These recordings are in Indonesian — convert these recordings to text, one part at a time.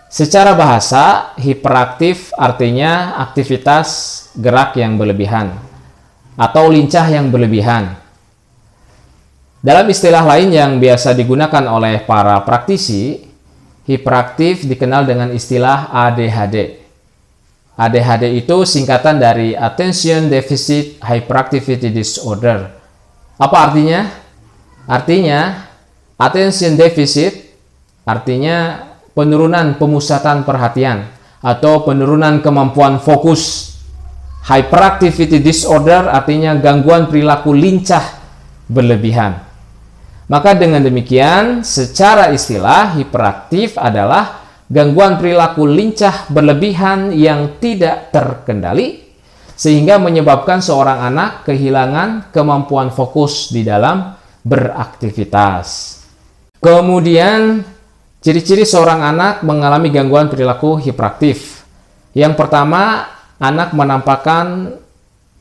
Secara bahasa, hiperaktif artinya aktivitas gerak yang berlebihan atau lincah yang berlebihan. Dalam istilah lain yang biasa digunakan oleh para praktisi, hiperaktif dikenal dengan istilah ADHD. ADHD itu singkatan dari Attention Deficit Hyperactivity Disorder. Apa artinya? Artinya, attention deficit artinya penurunan pemusatan perhatian atau penurunan kemampuan fokus. Hyperactivity disorder artinya gangguan perilaku lincah berlebihan. Maka dengan demikian, secara istilah hiperaktif adalah gangguan perilaku lincah berlebihan yang tidak terkendali sehingga menyebabkan seorang anak kehilangan kemampuan fokus di dalam beraktivitas. Kemudian, ciri-ciri seorang anak mengalami gangguan perilaku hiperaktif. Yang pertama, anak menampakkan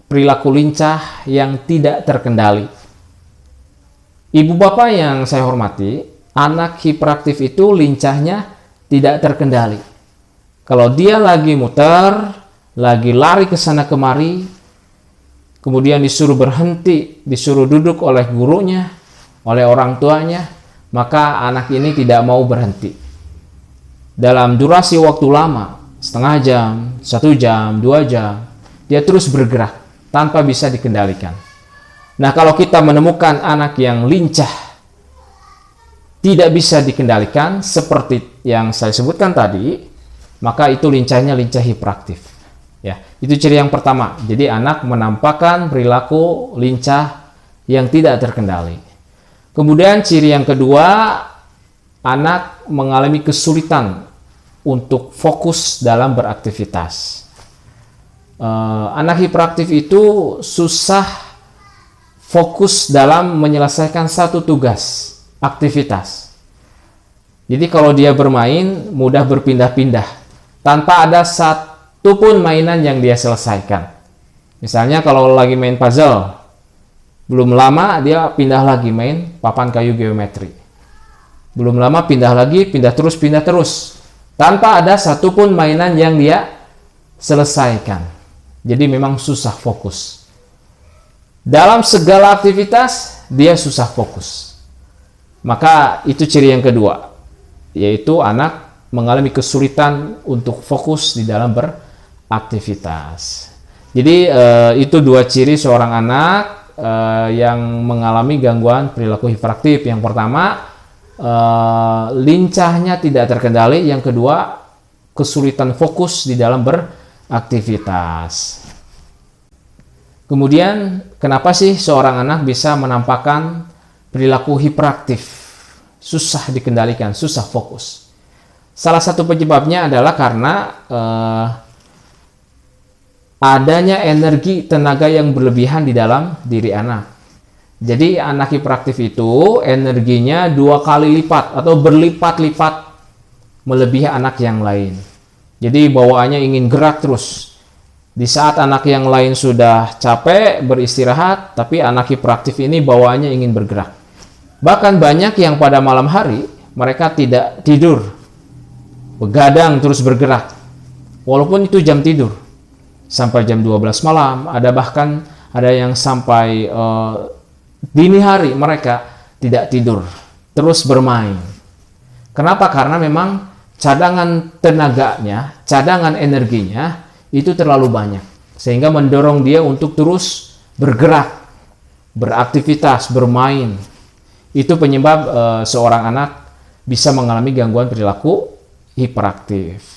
perilaku lincah yang tidak terkendali. Ibu bapak yang saya hormati, anak hiperaktif itu lincahnya tidak terkendali. Kalau dia lagi muter, lagi lari ke sana kemari, kemudian disuruh berhenti, disuruh duduk oleh gurunya, oleh orang tuanya, maka anak ini tidak mau berhenti. Dalam durasi waktu lama, setengah jam, 1 jam, 2 jam, dia terus bergerak tanpa bisa dikendalikan. Nah, kalau kita menemukan anak yang lincah, tidak bisa dikendalikan seperti yang saya sebutkan tadi, maka itu lincahnya lincah hiperaktif. Ya, itu ciri yang pertama. Jadi anak menampakkan perilaku lincah yang tidak terkendali. Kemudian ciri yang kedua, anak mengalami kesulitan untuk fokus dalam beraktivitas. Anak hiperaktif itu susah fokus dalam menyelesaikan satu tugas, aktivitas. Jadi kalau dia bermain, mudah berpindah-pindah, tanpa ada satu pun mainan yang dia selesaikan. Misalnya kalau lagi main puzzle, belum lama dia pindah lagi main papan kayu geometri. Belum lama pindah lagi, pindah terus. Tanpa ada satupun mainan yang dia selesaikan. Jadi memang susah fokus. Dalam segala aktivitas, dia susah fokus. Maka itu ciri yang kedua, yaitu anak mengalami kesulitan untuk fokus di dalam beraktivitas. Jadi itu dua ciri seorang anak yang mengalami gangguan perilaku hiperaktif. Yang pertama, lincahnya tidak terkendali. Yang kedua, kesulitan fokus di dalam beraktivitas. Kemudian, kenapa sih seorang anak bisa menampakkan perilaku hiperaktif? Susah dikendalikan, susah fokus. Salah satu penyebabnya adalah karena adanya energi tenaga yang berlebihan di dalam diri anak. Jadi anak hiperaktif itu energinya 2 kali lipat atau berlipat-lipat melebihi anak yang lain. Jadi bawaannya ingin gerak terus. Di saat anak yang lain sudah capek beristirahat, tapi anak hiperaktif ini bawaannya ingin bergerak. Bahkan banyak yang pada malam hari mereka tidak tidur, begadang terus bergerak. Walaupun itu jam tidur. Sampai jam 12 malam, bahkan ada yang sampai dini hari mereka tidak tidur, terus bermain. Kenapa? Karena memang cadangan tenaganya, cadangan energinya itu terlalu banyak, sehingga mendorong dia untuk terus bergerak, beraktivitas, bermain. Itu penyebab seorang anak bisa mengalami gangguan perilaku hiperaktif.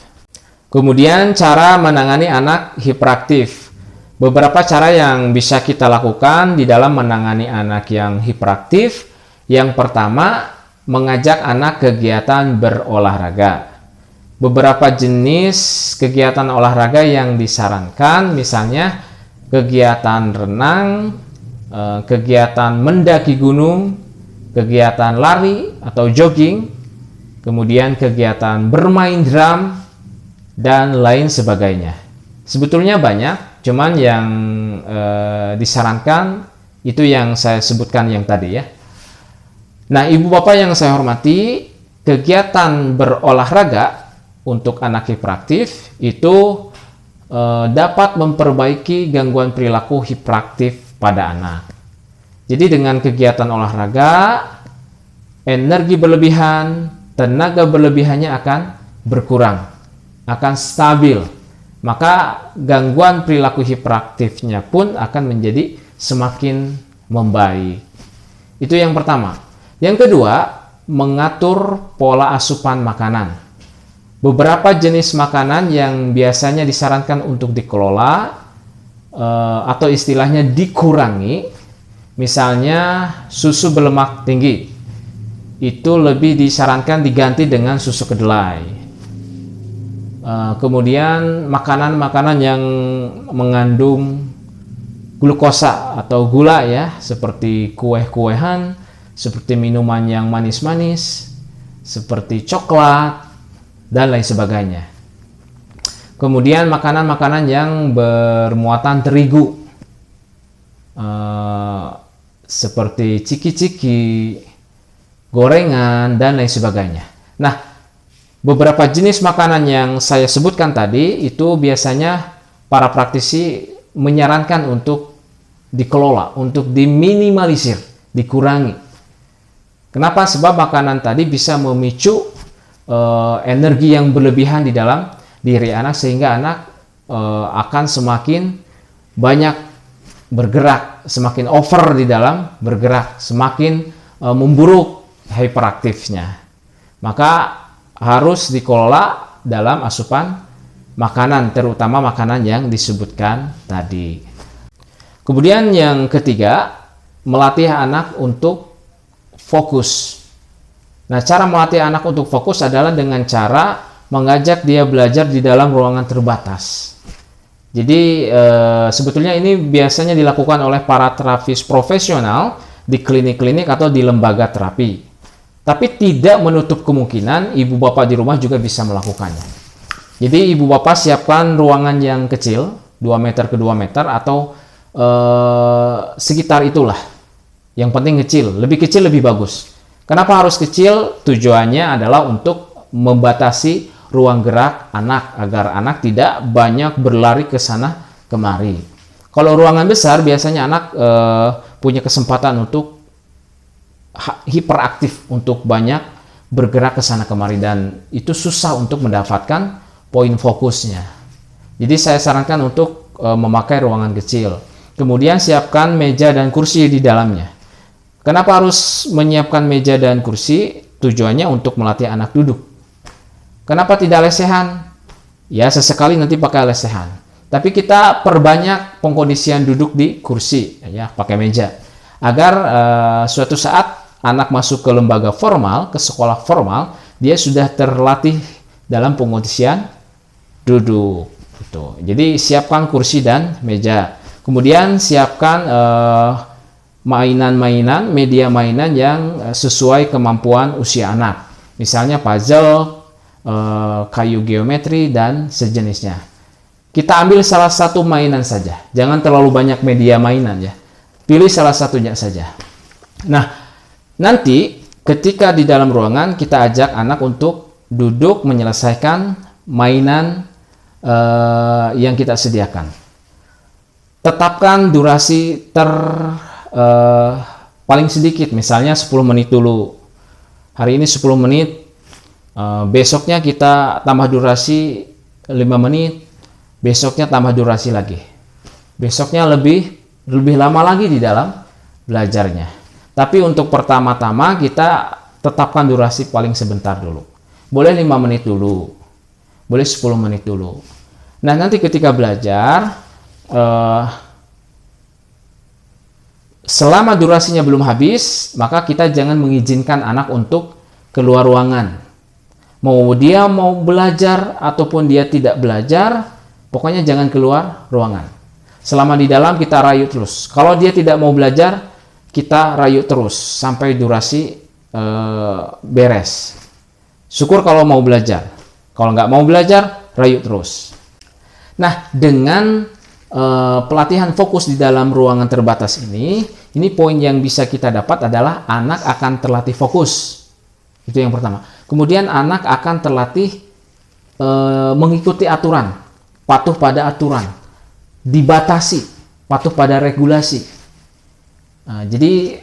Kemudian cara menangani anak hiperaktif. Beberapa cara yang bisa kita lakukan di dalam menangani anak yang hiperaktif. Yang pertama, mengajak anak kegiatan berolahraga. Beberapa jenis kegiatan olahraga yang disarankan, misalnya kegiatan renang, kegiatan mendaki gunung, kegiatan lari atau jogging, kemudian kegiatan bermain drum, dan lain sebagainya. Sebetulnya banyak, cuman yang disarankan itu yang saya sebutkan yang tadi ya. Nah, ibu bapak yang saya hormati, kegiatan berolahraga untuk anak hiperaktif itu dapat memperbaiki gangguan perilaku hiperaktif pada anak. Jadi dengan kegiatan olahraga, energi berlebihan, tenaga berlebihannya akan berkurang, akan stabil. Maka gangguan perilaku hiperaktifnya pun akan menjadi semakin membaik. Itu yang pertama. Yang kedua, mengatur pola asupan makanan. Beberapa jenis makanan yang biasanya disarankan untuk dikelola atau istilahnya dikurangi, misalnya susu berlemak tinggi, itu lebih disarankan diganti dengan susu kedelai. Kemudian makanan-makanan yang mengandung glukosa atau gula ya, seperti kue-kuean, seperti minuman yang manis-manis, seperti coklat, dan lain sebagainya. Kemudian makanan-makanan yang bermuatan terigu, seperti ciki-ciki, gorengan, dan lain sebagainya. Nah, beberapa jenis makanan yang saya sebutkan tadi itu biasanya para praktisi menyarankan untuk dikelola, untuk diminimalisir, dikurangi. Kenapa? Sebab makanan tadi bisa memicu energi yang berlebihan di dalam diri anak, sehingga anak akan semakin banyak bergerak, semakin over di dalam bergerak, semakin memburuk hiperaktifnya. Maka harus dikelola dalam asupan makanan, terutama makanan yang disebutkan tadi. Kemudian yang ketiga, melatih anak untuk fokus. Nah, cara melatih anak untuk fokus adalah dengan cara mengajak dia belajar di dalam ruangan terbatas. Jadi sebetulnya ini biasanya dilakukan oleh para terapis profesional di klinik-klinik atau di lembaga terapi. Tapi tidak menutup kemungkinan ibu bapak di rumah juga bisa melakukannya. Jadi ibu bapak siapkan ruangan yang kecil, 2 meter ke 2 meter atau sekitar itulah. Yang penting kecil lebih bagus. Kenapa harus kecil? Tujuannya adalah untuk membatasi ruang gerak anak, agar anak tidak banyak berlari ke sana kemari. Kalau ruangan besar, biasanya anak punya kesempatan untuk hiperaktif, untuk banyak bergerak ke sana kemari, dan itu susah untuk mendapatkan poin fokusnya. Jadi saya sarankan untuk memakai ruangan kecil. Kemudian siapkan meja dan kursi di dalamnya. Kenapa harus menyiapkan meja dan kursi? Tujuannya untuk melatih anak duduk. Kenapa tidak lesehan? Ya, sesekali nanti pakai lesehan. Tapi kita perbanyak pengkondisian duduk di kursi, ya, pakai meja. Agar suatu saat anak masuk ke lembaga formal, ke sekolah formal, dia sudah terlatih dalam pengkondisian duduk. Gitu. Jadi siapkan kursi dan meja. Kemudian siapkan mainan-mainan, media mainan yang sesuai kemampuan usia anak. Misalnya puzzle, kayu geometri, dan sejenisnya. Kita ambil salah satu mainan saja. Jangan terlalu banyak media mainan ya. Pilih salah satunya saja. Nah, nanti ketika di dalam ruangan kita ajak anak untuk duduk menyelesaikan mainan yang kita sediakan. Tetapkan durasi paling sedikit, misalnya 10 menit dulu. Hari ini 10 menit, besoknya kita tambah durasi 5 menit, besoknya tambah durasi lagi. Besoknya lebih lama lagi di dalam belajarnya. Tapi untuk pertama-tama kita tetapkan durasi paling sebentar dulu. Boleh 5 menit dulu, boleh 10 menit dulu. Nah, nanti ketika belajar, selama durasinya belum habis, maka kita jangan mengizinkan anak untuk keluar ruangan. Mau dia mau belajar ataupun dia tidak belajar, pokoknya jangan keluar ruangan. Selama di dalam kita rayu terus. Kalau dia tidak mau belajar, kita rayu terus sampai durasi beres. Syukur kalau mau belajar. Kalau nggak mau belajar, rayu terus. Nah, dengan pelatihan fokus di dalam ruangan terbatas ini poin yang bisa kita dapat adalah anak akan terlatih fokus. Itu yang pertama. Kemudian anak akan terlatih mengikuti aturan, patuh pada aturan, dibatasi, patuh pada regulasi. Nah, jadi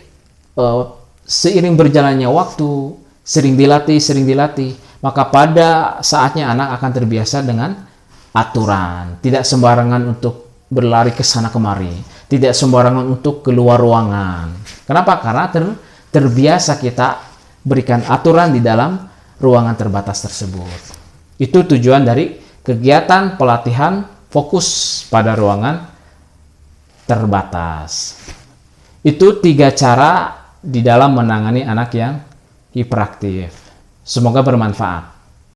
seiring berjalannya waktu, sering dilatih, maka pada saatnya anak akan terbiasa dengan aturan, tidak sembarangan untuk berlari ke sana kemari, tidak sembarangan untuk keluar ruangan. Kenapa? Karena terbiasa kita berikan aturan di dalam ruangan terbatas tersebut. Itu tujuan dari kegiatan pelatihan fokus pada ruangan terbatas. Itu 3 cara di dalam menangani anak yang hiperaktif. Semoga bermanfaat.